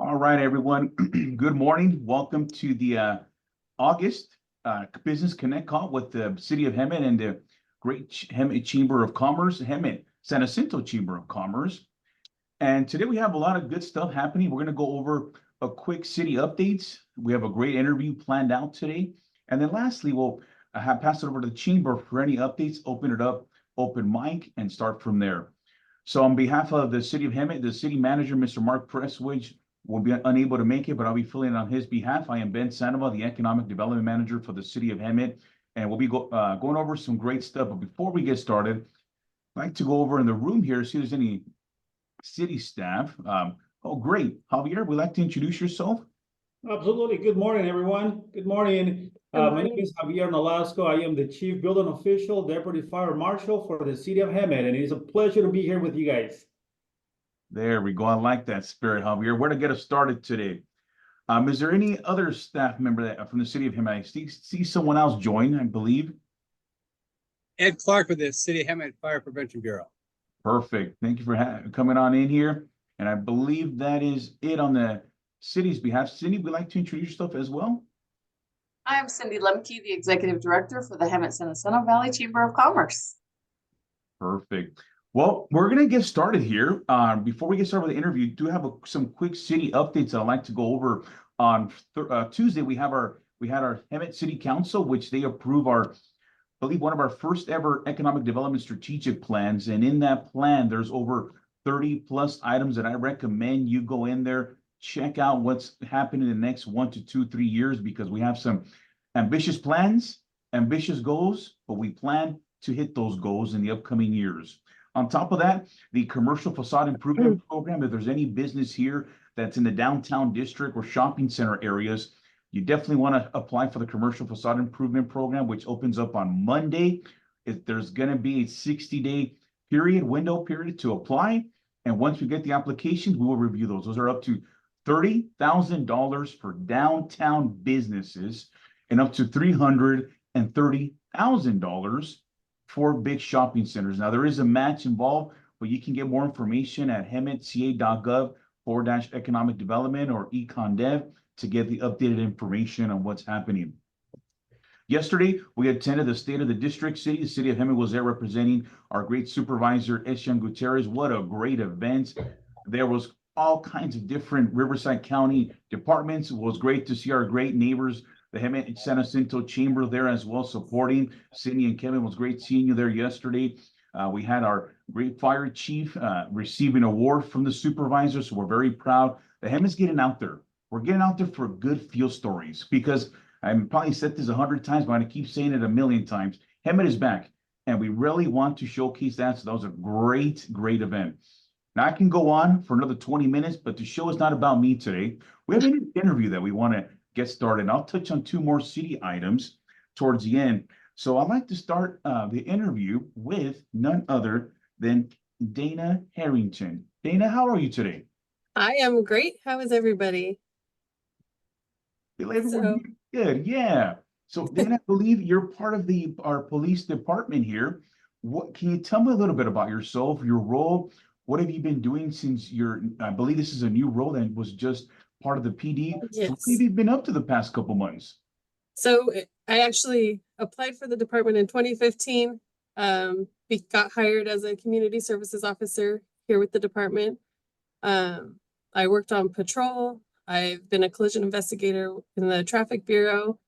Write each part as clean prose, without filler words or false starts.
All right, everyone. Good morning. Welcome to the August Business Connect call with the City of Hemet and the Great Hemet Chamber of Commerce, Hemet San Jacinto Chamber of Commerce. And today we have a lot of good stuff happening. We're going to go over a quick city updates. We have a great interview planned out today. And then lastly, we'll have pass it over to the chamber for any updates, open it up, open mic, and start from there. So on behalf of the City of Hemet, the city manager, Mr. Mark Presswidge, will be unable to make it, but I'll be filling in on his behalf. I am Ben Sandoval, the Economic Development Manager for the City of Hemet, and we'll be going over some great stuff. But before we get started, I'd like to go over in the room here, see if there's any city staff. Oh, great. Javier, would you like to introduce yourself? Absolutely. Good morning, everyone. Good morning. My name is Javier Nolasco. I am the Chief Building Official, Deputy Fire Marshal for the City of Hemet, and it is a pleasure to be here with you guys. There we go. I like that spirit, Javier. Where to get us started today? Is there any other staff member that from the City of Hemet? I see someone else join, I believe. Ed Clark with the City of Hemet Fire Prevention Bureau. Perfect. Thank you for coming on in here. And I believe that is it on the city's behalf. Cindy, would you like to introduce yourself as well? I'm Cindy Lemke, the Executive Director for the Hemet San Jacinto Valley Chamber of Commerce. Perfect. Well, we're going to get started here. Before we get started with the interview, do have some quick city updates I'd like to go over. On Tuesday, we had our Hemet City Council, which they approve I believe one of our first ever economic development strategic plans. And in that plan, there's over 30 plus items that I recommend you go in there, check out what's happening in the next 1 to 2, 3 years, because we have some ambitious plans, ambitious goals, but we plan to hit those goals in the upcoming years. On top of that, the commercial facade improvement program, if there's any business here that's in the downtown district or shopping center areas, you definitely want to apply for the commercial facade improvement program, which opens up on Monday. There's going to be a 60-day window period to apply. And once we get the applications, we will review those. Those are up to $30,000 for downtown businesses and up to $330,000 for big shopping centers. Now, there is a match involved, but you can get more information at hemetca.gov/economic development or econdev to get the updated information on what's happening. Yesterday, we attended the State of the District City. The City of Hemet was there representing our great supervisor, Etienne Gutierrez. What a great event. There was all kinds of different Riverside County departments. It was great to see our great neighbors, the Hemet San Jacinto Chamber there as well, supporting. Cindy and Kevin, was great seeing you there yesterday. We had our great fire chief receiving an award from the supervisor, so we're very proud. The Hemet's getting out there. We're getting out there for good field stories, because I've probably said this 100 times, but I'm going to keep saying it a million times. Hemet is back, and we really want to showcase that. So that was a great, great event. Now I can go on for another 20 minutes, but the show is not about me today. We have an interview that we want to get started. I'll touch on 2 more city items towards the end. So I'd like to start the interview with none other than Dana Harrington. Dana, how are you today? I am great. How is everybody? Good, yeah. So Dana, I believe you're part of our police department here. What can you tell me a little bit about yourself, your role? What have you been doing since I believe this is a new role that was just part of the PD. Yes. So what have you been up to the past couple months? So I actually applied for the department in 2015. Got hired as a community services officer here with the department. I worked on patrol. I've been a collision investigator in the traffic bureau.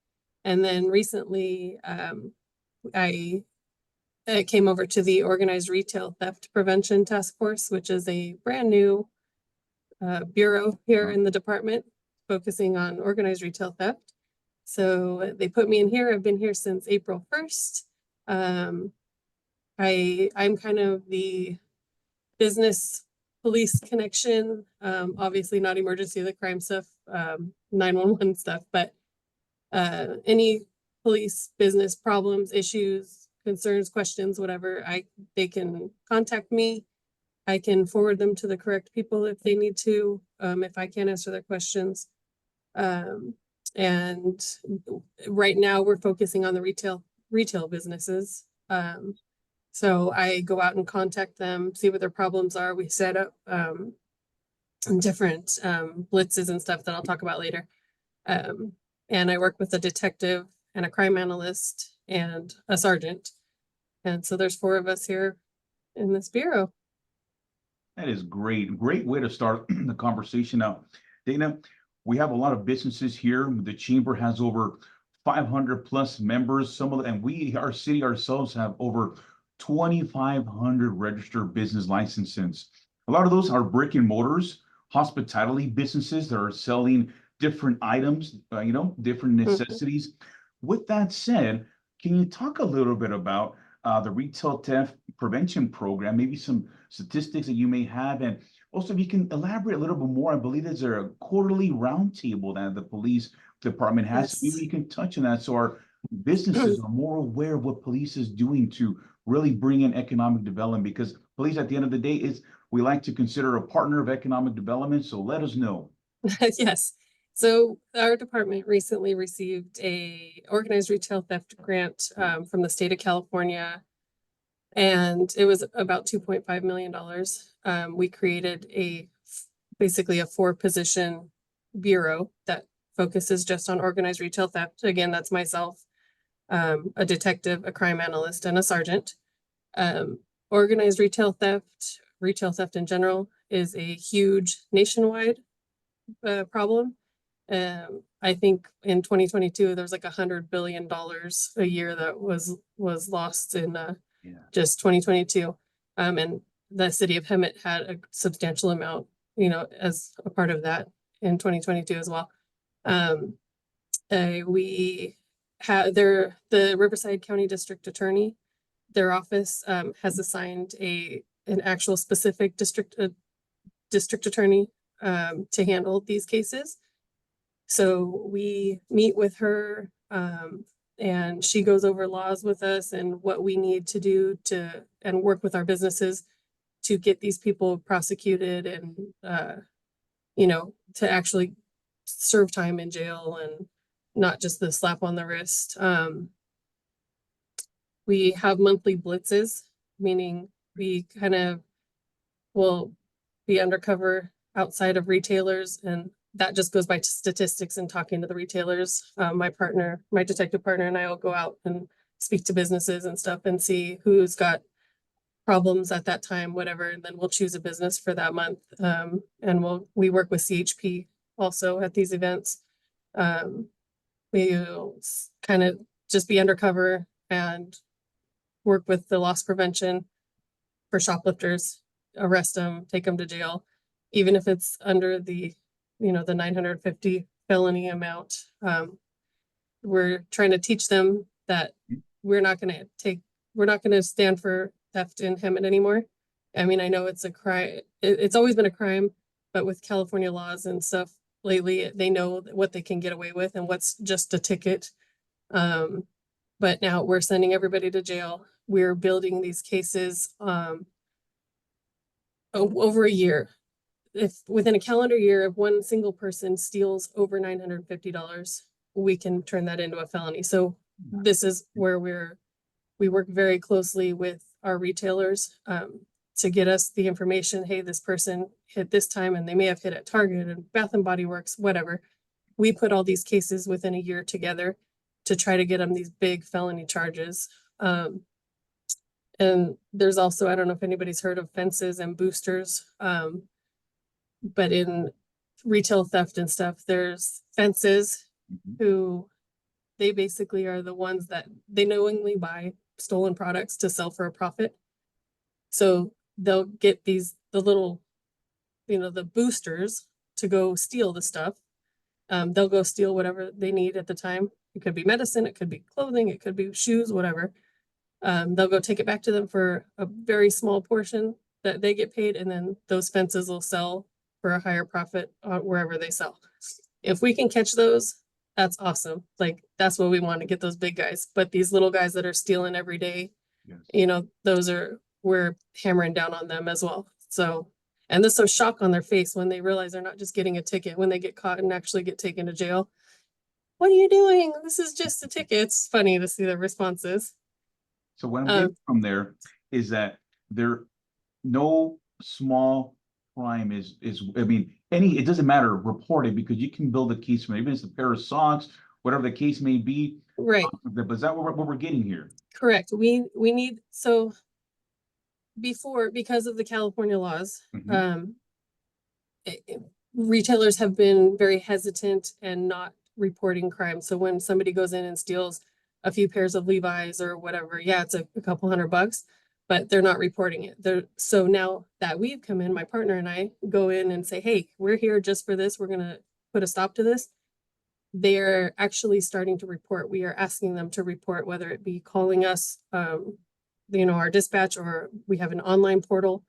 And then recently, I came over to the Organized Retail Theft Prevention Task Force, which is a brand new bureau here in the department, focusing on organized retail theft. So they put me in here. I've been here since April 1st. I'm kind of the business police connection, obviously not emergency, the crime stuff, 911 stuff, but any police business problems, issues, concerns, questions, whatever, they can contact me. I can forward them to the correct people if they need to, if I can't answer their questions. And right now we're focusing on the retail businesses. So I go out and contact them, see what their problems are. We set up different blitzes and stuff that I'll talk about later. And I work with a detective and a crime analyst and a sergeant. And so there's 4 of us here in this bureau. That is great. Great way to start the conversation out. Dana, we have a lot of businesses here. The chamber has over 500 plus members. Some of them, and our city ourselves have over 2,500 registered business licenses. A lot of those are brick and mortars, hospitality businesses that are selling different items, different necessities. With that said, can you talk a little bit about the retail theft prevention program, maybe some statistics that you may have, and also if you can elaborate a little bit more. I believe there's a quarterly roundtable that the police department has. Yes. Maybe you can touch on that so our businesses are more aware of what police is doing to really bring in economic development, because police at the end of the day we like to consider a partner of economic development. So let us know. Yes. So our department recently received a organized retail theft grant from the state of California, and it was about $2.5 million. We created basically a 4-position bureau that focuses just on organized retail theft. Again, that's myself, a detective, a crime analyst, and a sergeant. Organized retail theft in general is a huge nationwide problem. I think in 2022 there's like $100 billion a year that was lost in just 2022, and the city of Hemet had a substantial amount, as a part of that in 2022 as well. We have the Riverside County District Attorney, their office has assigned an actual specific district attorney to handle these cases. So we meet with her, and she goes over laws with us and what we need to do and work with our businesses to get these people prosecuted and, to actually serve time in jail and not just the slap on the wrist. We have monthly blitzes, meaning we kind of will be undercover outside of retailers, and that just goes by statistics and talking to the retailers. My detective partner and I will go out and speak to businesses and stuff and see who's got problems at that time, whatever, and then we'll choose a business for that month. And we work with CHP also at these events. We'll kind of just be undercover and work with the loss prevention for shoplifters, arrest them, take them to jail, even if it's under the 950 felony amount. We're trying to teach them that we're not going to stand for theft in Hemet anymore. I mean, I know it's a crime. It's always been a crime, but with California laws and stuff lately, they know what they can get away with and what's just a ticket. But now we're sending everybody to jail. We're building these cases over a year. If within a calendar year, if one single person steals over $950, we can turn that into a felony. So this is where we work very closely with our retailers to get us the information. Hey, this person hit this time, and they may have hit at Target and Bath and Body Works, whatever. We put all these cases within a year together to try to get them these big felony charges. And there's also, I don't know if anybody's heard of fences and boosters, but in retail theft and stuff, there's fences who they basically are the ones that they knowingly buy stolen products to sell for a profit. So they'll get the little, the boosters to go steal the stuff. They'll go steal whatever they need at the time. It could be medicine, it could be clothing, it could be shoes, whatever. They'll go take it back to them for a very small portion that they get paid, and then those fences will sell for a higher profit wherever they sell. If we can catch those, that's awesome. Like, that's what we want, to get those big guys. But these little guys that are stealing every day, we're hammering down on them as well. So, and there's some shock on their face when they realize they're not just getting a ticket, when they get caught and actually get taken to jail. What are you doing? This is just a ticket. It's funny to see the responses. So what I'm getting from there is that there no small crime is, I mean, it doesn't matter, report it, because you can build a case from it, even if it's a pair of socks, whatever the case may be. Right, But is that what we're getting here? correct. We need, so before, because of the California laws, Mhm. retailers have been very hesitant and not reporting crime. So when somebody goes in and steals a few pairs of Levi's or whatever, yeah, it's a couple $100, but they're not reporting it. So now that we've come in, my partner and I go in and say, hey, we're here just for this. We're gonna put a stop to this. They're actually starting to report. We are asking them to report, whether it be calling us, our dispatch, or we have an online portal.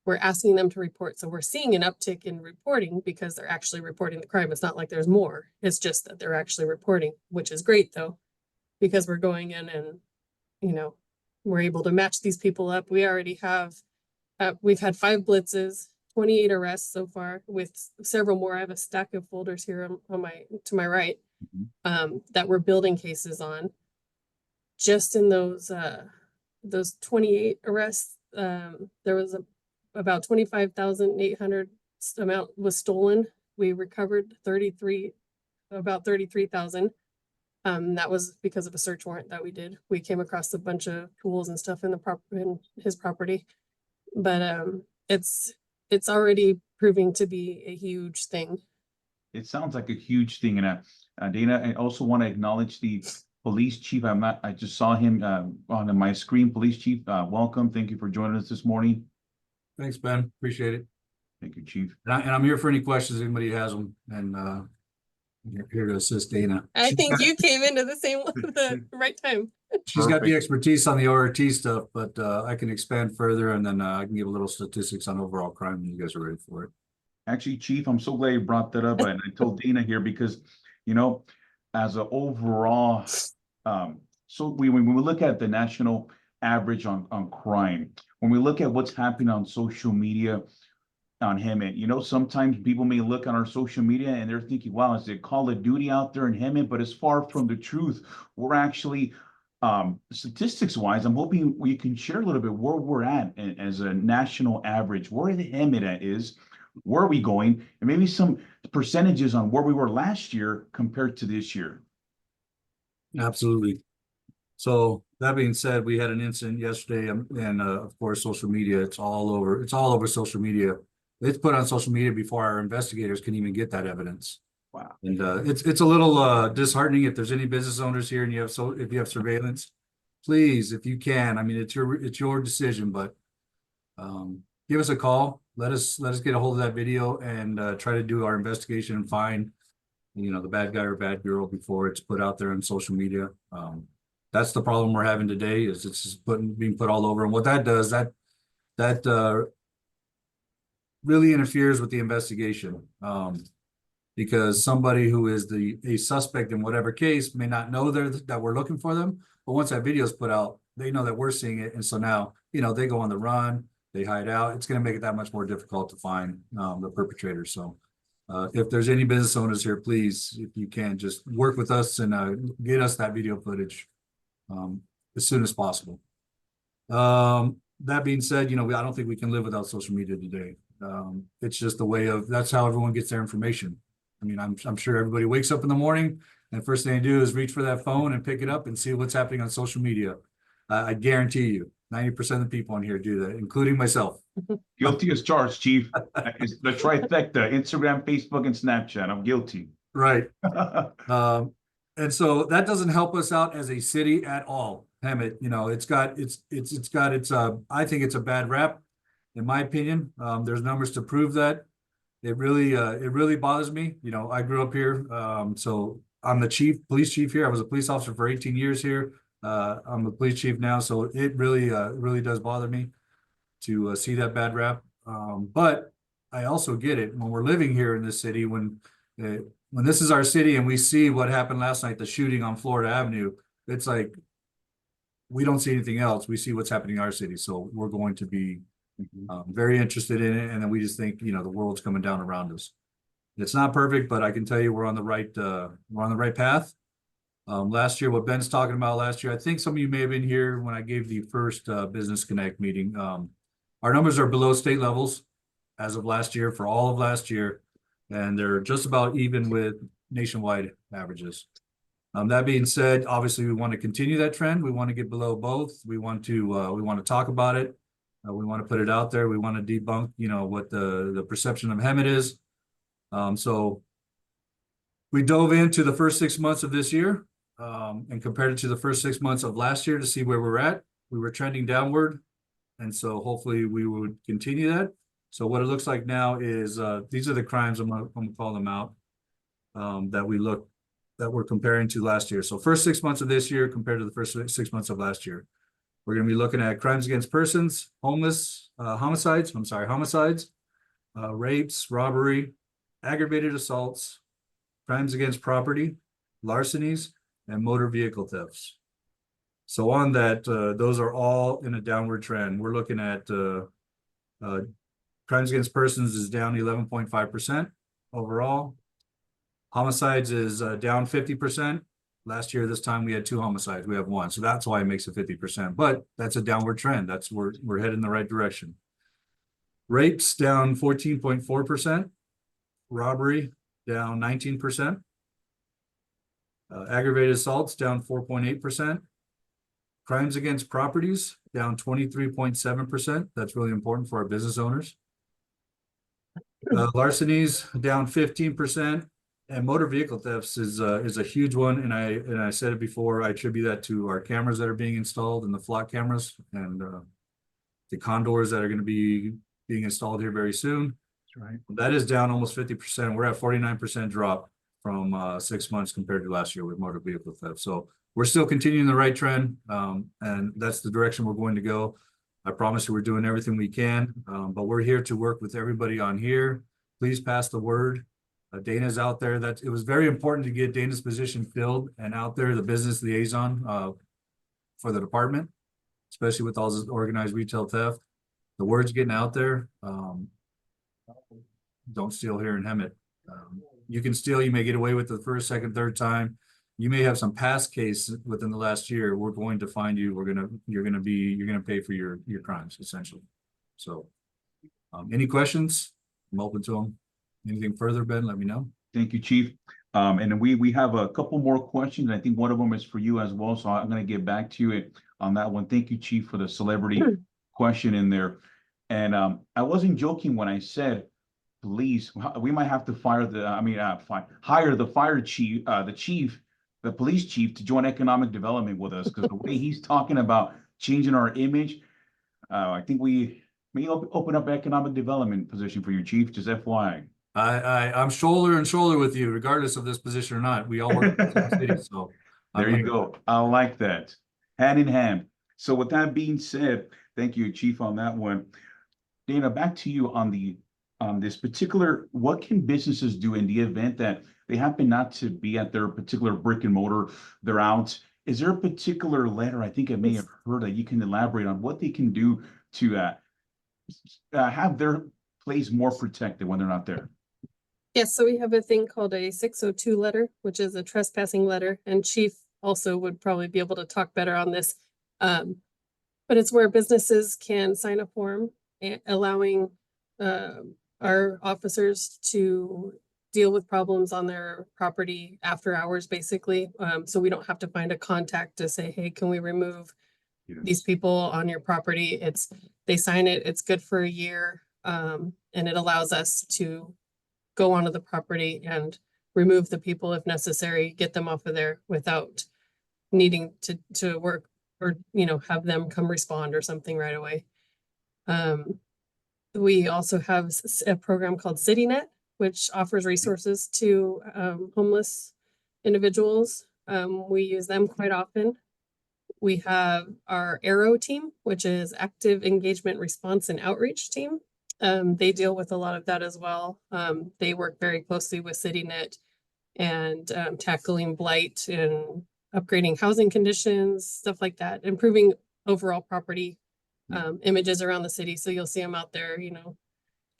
We're asking them to report. So we're seeing an uptick in reporting because they're actually reporting the crime. It's not like there's more. It's just that they're actually reporting, which is great though, because we're going in and, we're able to match these people up. We already have, we've had 5 blitzes, 28 arrests so far, with several more. I have a stack of folders here to my right, that we're building cases on. Just in those 28 arrests, there was about 25,800 amount was stolen. We recovered about 33,000. That was because of a search warrant that we did. We came across a bunch of tools and stuff in his property, but it's already proving to be a huge thing. It sounds like a huge thing, and Dana, I also want to acknowledge the police chief. I just saw him on my screen. Police chief, welcome. Thank you for joining us this morning. Thanks, Ben. Appreciate it. Thank you, chief. And I'm here for any questions anybody has them, and I'm here to assist Dana. I think you came into the same one at the right time. She's got the Perfect. expertise on the ORT stuff, but I can expand further, and then I can give a little statistics on overall crime when you guys are ready for it. Actually, chief, I'm so glad you brought that up. And I told Dana here because, as an overall, so when we look at the national average on crime, when we look at what's happening on social media on Hemet, sometimes people may look on our social media and they're thinking, wow, is it Call of Duty out there in Hemet? But it's far from the truth. We're actually, statistics wise, I'm hoping we can share a little bit where we're at as a national average, where the Hemet at is, where are we going, and maybe some percentages on where we were last year compared to this year. Absolutely. So that being said, we had an incident yesterday, and of course, social media. It's all over social media. It's put on social media before our investigators can even get that evidence. Wow. And it's a little disheartening. If there's any business owners here and if you have surveillance, please, if you can, I mean, it's your decision, but give us a call. Let us get a hold of that video and try to do our investigation and find, the bad guy or bad girl before it's put out there on social media. That's the problem we're having today, is it's just being put all over. And what that does, that really interferes with the investigation. Because somebody who is a suspect in whatever case may not know that we're looking for them, but once that video is put out, they know that we're seeing it, and so now they go on the run, they hide out. It's going to make it that much more difficult to find the perpetrator. So if there's any business owners here, please, if you can, just work with us and get us that video footage as soon as possible. That being said, I don't think we can live without social media today. It's just that's how everyone gets their information. I mean, I'm sure everybody wakes up in the morning and the first thing they do is reach for that phone and pick it up and see what's happening on social media. I guarantee you, 90% of the people on here do that, including myself. Guilty as charged, chief. It's the trifecta: Instagram, Facebook, and Snapchat. I'm guilty. Right. And so that doesn't help us out as a city at all. Hemet, I think it's a bad rap, in my opinion. There's numbers to prove that. It really bothers me. I grew up here, so I'm the police chief here. I was a police officer for 18 years here. I'm the police chief now, so it really does bother me to see that bad rap. But I also get it when we're living here in this city, when this is our city and we see what happened last night, the shooting on Florida Avenue. It's like we don't see anything else. We see what's happening in our city, so we're going to be very interested in it, and then we just think the world's coming down around us. It's not perfect, but I can tell you we're on the right path. Last year, what Ben's talking about last year, I think some of you may have been here when I gave the first Business Connect meeting. Our numbers are below state levels. as of last year for all of last year. And they're just about even with nationwide averages. That being said, obviously we want to continue that trend. We want to get below both. We want to talk about it. We want to put it out there. We want to debunk, what the perception of Hemet is. So we dove into the first 6 months of this year, and compared it to the first 6 months of last year to see where we're at. We were trending downward. And so hopefully we would continue that. So what it looks like now is, these are the crimes, I'm gonna call them out, that we're comparing to last year. So first 6 months of this year compared to the first 6 months of last year. We're gonna be looking at crimes against persons, homicides, rapes, robbery, aggravated assaults, crimes against property, larcenies, and motor vehicle thefts. So on that, those are all in a downward trend. We're looking at crimes against persons is down 11.5% overall. Homicides is down 50%. Last year, this time we had 2 homicides. We have 1, so that's why it makes it 50%. But that's a downward trend. We're heading in the right direction. Rapes down 14.4%. Robbery down 19%. Aggravated assaults down 4.8%. Crimes against properties down 23.7%. That's really important for our business owners. Larcenies down 15%. And motor vehicle thefts is a huge one, and I said it before. I attribute that to our cameras that are being installed and the flock cameras and the condors that are going to be being installed here very soon. That's right. That is down almost 50%. We're at 49% drop from 6 months compared to last year with motor vehicle theft. So we're still continuing the right trend, and that's the direction we're going to go. I promise you we're doing everything we can, but we're here to work with everybody on here. Please pass the word. Dana's out there. It was very important to get Dana's position filled and out there, the business liaison for the department, especially with all this organized retail theft. The word's getting out there. Don't steal here in Hemet. You can steal, you may get away with it the first, second, third time. You may have some past case within the last year. We're going to find you. You're gonna pay for your crimes, essentially. So any questions? I'm open to them. Anything further, Ben, let me know. Thank you, Chief. And then we have a couple more questions. I think one of them is for you as well. So I'm going to get back to you on that one. Thank you, Chief, for the celebrity question in there. And I wasn't joking when I said, please, we might have to hire the fire chief, the police chief to join economic development with us, because the way he's talking about changing our image, I think we may open up economic development position for your chief, just FYI. I'm shoulder and shoulder with you, regardless of this position or not. We all work in the same city, so. There you go. I like that. Hand in hand. So with that being said, thank you, Chief, on that one. Dana, back to you on this particular, what can businesses do in the event that they happen not to be at their particular brick and mortar, they're out? Is there a particular letter, I think I may have heard, that you can elaborate on what they can do to have their place more protected when they're not there? Yes, so we have a thing called a 602 letter, which is a trespassing letter, and Chief also would probably be able to talk better on this. But it's where businesses can sign a form allowing our officers to deal with problems on their property after hours, basically. So we don't have to find a contact to say, hey, can we remove these people on your property? They sign it, it's good for a year, and it allows us to go onto the property and remove the people if necessary, get them off of there without needing to work or, have them come respond or something right away. We also have a program called CityNet, which offers resources to homeless individuals. We use them quite often. We have our ARROW team, which is Active Engagement Response and Outreach team. They deal with a lot of that as well. They work very closely with CityNet and tackling blight and upgrading housing conditions, stuff like that, improving overall property images around the city. So you'll see them out there,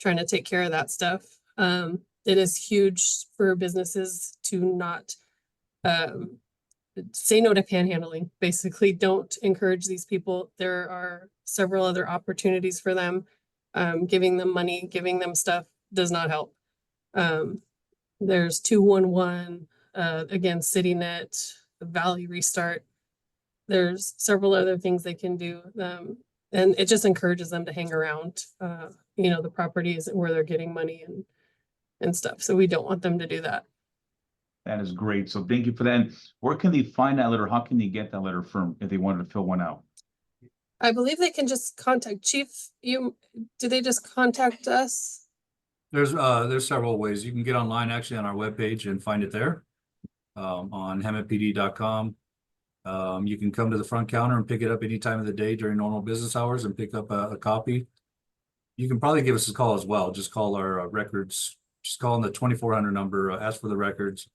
trying to take care of that stuff. It is huge for businesses to not say no to panhandling. Basically, don't encourage these people. There are several other opportunities for them. Giving them money, giving them stuff does not help. There's 211, again, CityNet, Valley Restart. There's several other things they can do. And it just encourages them to hang around, the properties where they're getting money and stuff. So we don't want them to do that. That is great. So thank you for that. And where can they find that letter? How can they get that letter from if they wanted to fill one out? I believe they can just contact Chief. Do they just contact us? There's several ways. You can get online actually on our webpage and find it there. On hemetpd.com. You can come to the front counter and pick it up any time of the day during normal business hours and pick up a copy. You can probably give us a call as well. Just call our records, just call on the 2400 number, ask for the records.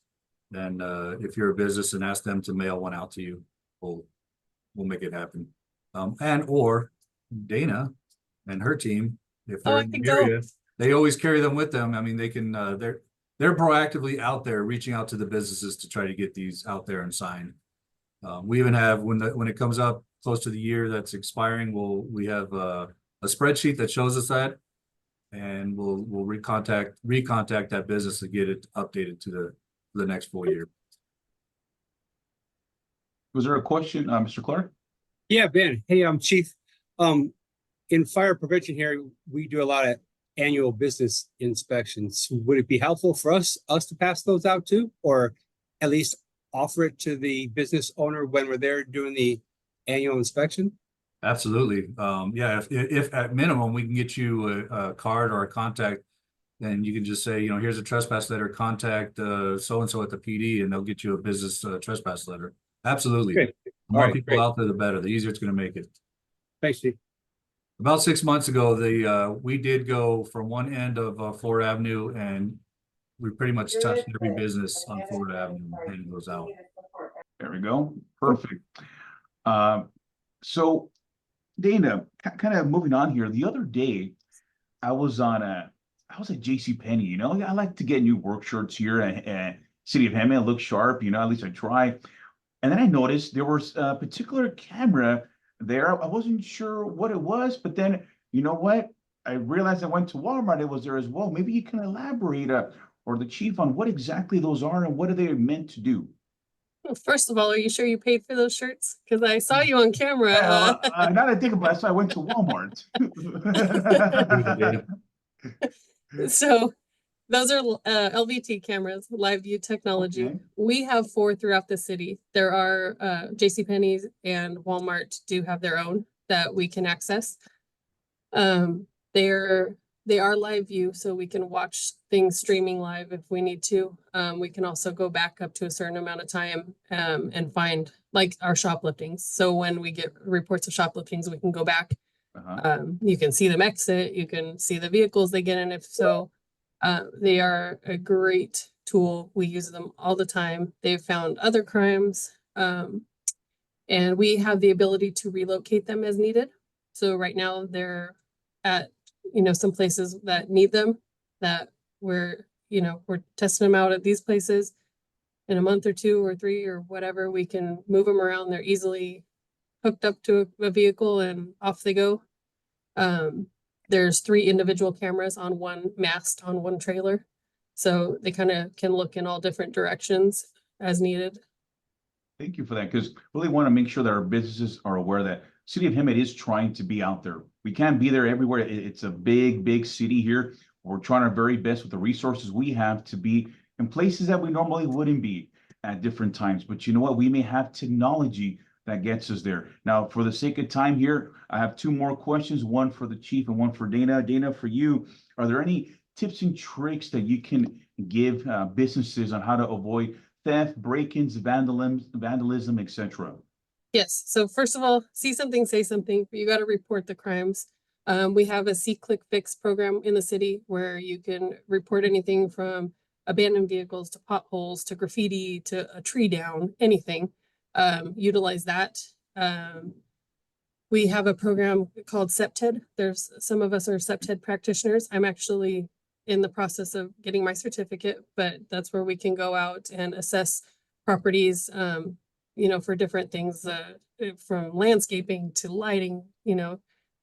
Then if you're a business, and ask them to mail one out to you, we'll make it happen. Or Dana and her team, if they're in the area, they always carry them with them. I mean, they can they're proactively out there reaching out to the businesses to try to get these out there and signed. We even have when it comes up close to the year that's expiring, we have a spreadsheet that shows us that, and we'll recontact that business to get it updated to the next full year. Was there a question, Mr. Clark? Yeah, Ben. Hey, Chief. In fire prevention here, we do a lot of annual business inspections. Would it be helpful for us to pass those out too, or at least offer it to the business owner when we're there doing the annual inspection? Absolutely. Yeah, if at minimum we can get you a card or a contact, then you can just say, here's a trespass letter, contact so-and-so at the PD, and they'll get you a business trespass letter. Absolutely. Great. The more All right, people great. out there, the better. The easier it's going to make it. Thanks, Chief. About 6 months ago, we did go from one end of Florida Avenue, and we pretty much touched every business on Florida Avenue and goes out. There we go. Perfect. So Dana, kind of moving on here. The other day, I was at JCPenney. I like to get new work shirts here at City of Hemet, look sharp. At least I try. And then I noticed there was a particular camera there. I wasn't sure what it was, but then you know what? I realized I went to Walmart. It was there as well. Maybe you can elaborate, or the chief, on what exactly those are and what are they meant to do. Well, first of all, are you sure you paid for those shirts? Because I saw you on camera. Now that I think about it, so I went to Walmart. So those are LVT cameras, live view technology. Okay. We have 4 throughout the city. There are JCPenney's and Walmart do have their own that we can access. They are live view, so we can watch things streaming live if we need to. We can also go back up to a certain amount of time and find like our shopliftings. So when we get reports of shopliftings, we can go back. You can see them exit, you can see the vehicles they get in. If so, they are a great tool. We use them all the time. They've found other crimes, and we have the ability to relocate them as needed. So right now they're at, some places that need them, that we're testing them out at these places. In a month or 2 or 3 or whatever, we can move them around. They're easily hooked up to a vehicle and off they go. There's 3 individual cameras on one mast on one trailer. So they kind of can look in all different directions as needed. Thank you for that, because really want to make sure that our businesses are aware that City of Hemet is trying to be out there. We can't be there everywhere. It's a big, big city here. We're trying our very best with the resources we have to be in places that we normally wouldn't be at different times. But you know what? We may have technology that gets us there. Now, for the sake of time here, I have 2 more questions, one for the chief and one for Dana. Dana, for you, are there any tips and tricks that you can give businesses on how to avoid theft, break-ins, vandalism, etc.? Yes. So first of all, see something, say something. You got to report the crimes. We have a See, Click, Fix program in the city where you can report anything from abandoned vehicles to potholes to graffiti to a tree down, anything. Utilize that. We have a program called SEPTED. There's some of us are SEPTED practitioners. I'm actually in the process of getting my certificate, but that's where we can go out and assess properties, for different things, from landscaping to lighting,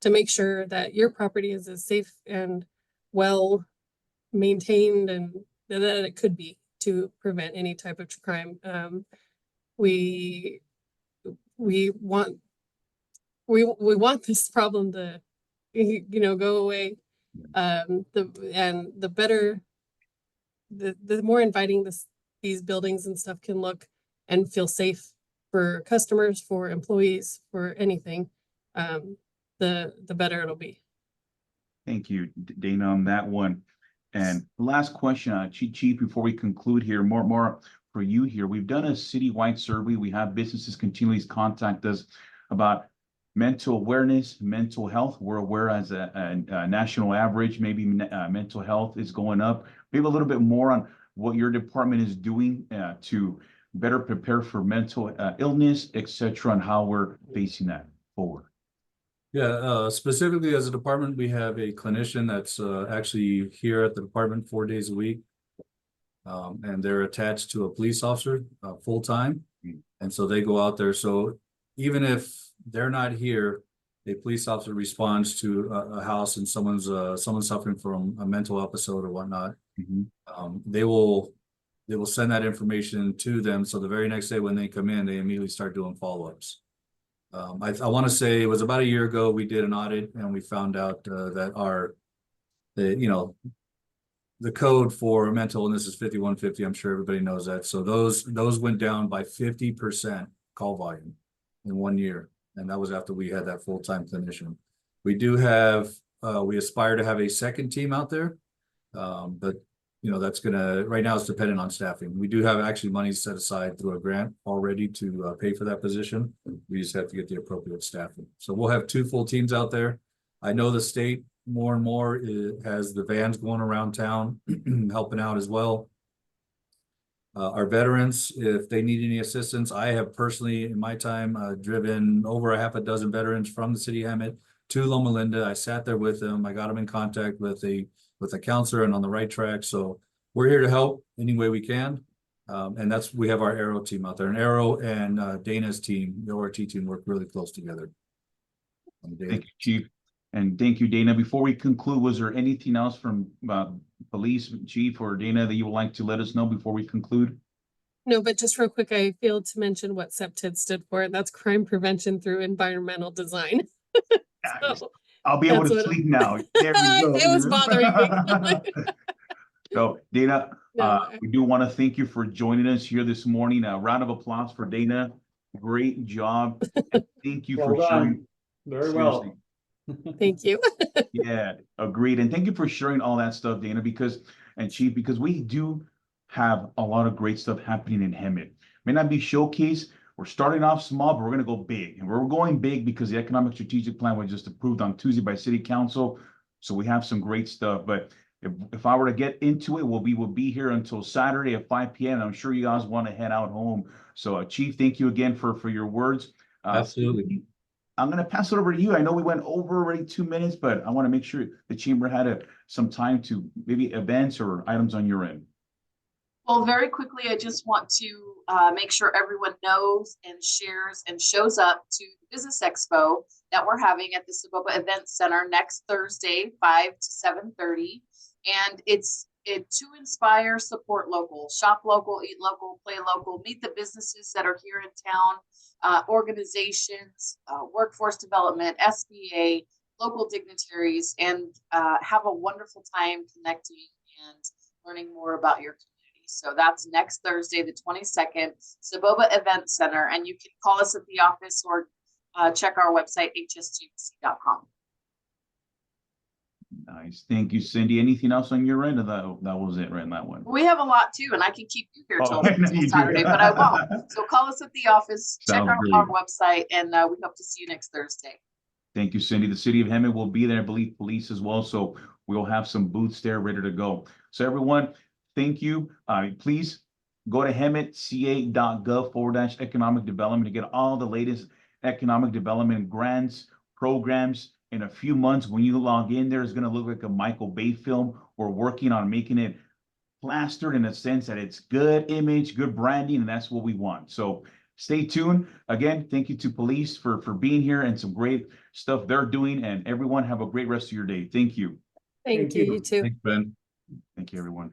to make sure that your property is as safe and well maintained and that it could be to prevent any type of crime. We want this problem to, go away. The more inviting these buildings and stuff can look and feel safe for customers, for employees, for anything, the better it'll be. Thank you, Dana, on that one. And last question, Chief, before we conclude here, more for you here. We've done a citywide survey. We have businesses continually contact us about mental awareness, mental health. We're aware as a national average, maybe mental health is going up. Maybe a little bit more on what your department is doing to better prepare for mental illness, et cetera, and how we're facing that forward. Yeah, specifically as a department, we have a clinician that's actually here at the department 4 days a week. And they're attached to a police officer full time. And so they go out there. So even if they're not here, a police officer responds to a house and someone's suffering from a mental episode or whatnot. They will send that information to them. So the very next day when they come in, they immediately start doing follow-ups. I want to say it was about a year ago, we did an audit and we found out that the code for mental illness is 5150. I'm sure everybody knows that. So those went down by 50% call volume in 1 year. And that was after we had that full-time clinician. We do have, we aspire to have a second team out there. But that's right now it's dependent on staffing. We do have actually money set aside through a grant already to pay for that position. We just have to get the appropriate staffing. So we'll have 2 full teams out there. I know the state more and more has the vans going around town helping out as well. Our veterans, if they need any assistance, I have personally in my time driven over a half a dozen veterans from the city of Hemet to Loma Linda. I sat there with them. I got them in contact with a counselor and on the right track. So we're here to help any way we can. And we have our Aero team out there, and Aero and Dana's team, the ORT team, work really close together. Thank you, Chief. And thank you, Dana. Before we conclude, was there anything else from police, Chief, or Dana that you would like to let us know before we conclude? No, but just real quick, I failed to mention what CPTED stood for, and that's crime prevention through environmental design. So, I'll be able to sleep now. There we go. it was bothering me. So, Dana, No, we do want to thank you for joining us here this morning. A round of applause for Dana. Great job. And thank you for sharing. Very well. thank you. Yeah, agreed. And thank you for sharing all that stuff, Dana, and Chief, because we do have a lot of great stuff happening in Hemet. May not be showcased. We're starting off small, but we're going to go big. And we're going big because the economic strategic plan was just approved on Tuesday by City Council. So we have some great stuff. But if I were to get into it, we'll be here until Saturday at 5 p.m. I'm sure you guys want to head out home. So Chief, thank you again for your words. Absolutely. I'm going to pass it over to you. I know we went over already 2 minutes, but I want to make sure the chamber had some time to maybe events or items on your end. Well, very quickly, I just want to make sure everyone knows and shares and shows up to the Business Expo that we're having at the Soboba Event Center next Thursday, 5 to 7:30. And it's to inspire, support local, shop local, eat local, play local, meet the businesses that are here in town, organizations, workforce development, SBA, local dignitaries, and have a wonderful time connecting and learning more about your community. So that's next Thursday, the 22nd, Soboba Event Center. And you can call us at the office or check our website, hsgc.com. Nice. Thank you, Cindy. Anything else on your end? Or that was it, right? That one. We have a lot too, and I can keep you here till You do. Saturday, but I won't. So call us at the office, check Sounds our great. website, and we hope to see you next Thursday. Thank you, Cindy. The city of Hemet will be there, I believe police as well. So we'll have some booths there ready to go. So everyone, thank you. Please go to hemetca.gov/economic development to get all the latest economic development grants, programs. In a few months, when you log in there, it's going to look like a Michael Bay film. We're working on making it plastered in a sense that it's good image, good branding, and that's what we want. So Stay tuned. Again, thank you to police for being here and some great stuff they're doing, and everyone have a great rest of your day. Thank you. Thank Thank you, you. you too. Thanks, Ben. Thank you, everyone.